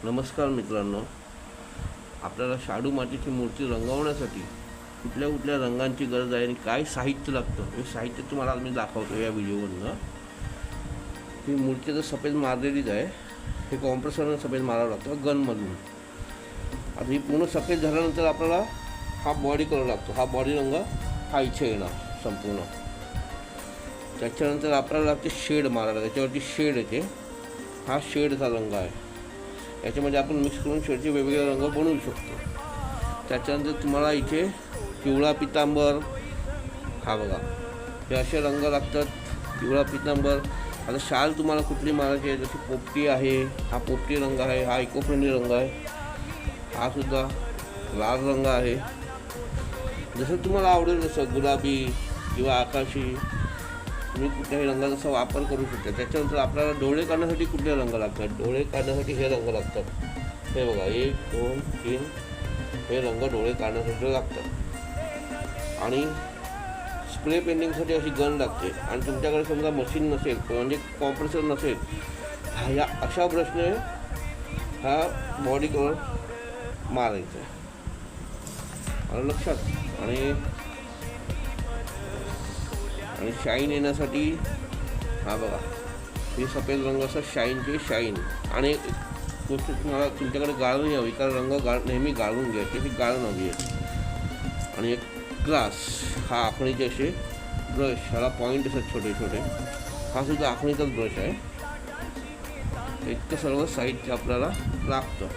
नमस्कार मित्रांनो, आपल्याला शाडू मातीची मूर्ती रंगवण्यासाठी कुठल्या कुठल्या रंगांची गरज आहे आणि काय साहित्य लागतं हे साहित्य तुम्हाला आज मी दाखवतो या व्हिडिओमधनं. ही मूर्ती तर सफेद मारलेलीच आहे. हे कॉम्प्रेसरनं सफेद मारावं लागतं गनमधून. आता ही पूर्ण सफेद झाल्यानंतर आपल्याला हा बॉडी कलर लागतो. हा बॉडी रंग हा इथे येणार संपूर्ण. त्याच्यानंतर आपल्याला लागते शेड मारायला. त्याच्यावरती शेड येते. हा शेडचा रंग आहे. याच्यामध्ये आपण मिक्स करून शेडचे वेगवेगळे रंग बनवू शकतो. त्याच्यानंतर तुम्हाला इथे पिवळा पितांबर, हा बघा, हे असे रंग लागतात. पिवळा पितांबर. आता शाल तुम्हाला कुठली मारायची आहे, जशी पोपटी आहे, हा पोपटी रंग आहे, हा इको फ्रेंडली रंग आहे, हा सुद्धा लाल रंग आहे. जसं तुम्हाला आवडेल तसं गुलाबी किंवा आकाशी तुम्ही कुठल्याही रंगाचा वापर करू शकता. त्याच्यानंतर आपल्याला डोळे काढण्यासाठी कुठले रंग लागतात, डोळे काढण्यासाठी हे रंग लागतात. हे बघा, 1 2 3 हे रंग डोळे काढण्यासाठी लागतात. आणि स्प्रे पेंटिंगसाठी अशी गन लागते. आणि तुमच्याकडे समजा मशीन नसेल म्हणजे कॉम्प्रेसर नसेल, ह्या अशा ब्रशने हा बॉडी कलर मारायचा आहे. आलं लक्षात. आणि शाईन येण्यासाठी हा बघा, हे सफेद रंग असं शाईनचे शाईन. आणि एक गोष्ट तुम्हाला तुमच्याकडे गाळून यावी, कारण रंग नेहमी गाळून घ्यायचे, ही गाळून हवी आहे. आणि एक ग्लास, हा आखणीचे असे ब्रश, ह्याला पॉईंट असतात छोटे छोटे, हा सुद्धा आखणीचाच ब्रश आहे. इतकं सर्व साहित्य आपल्याला लागतं.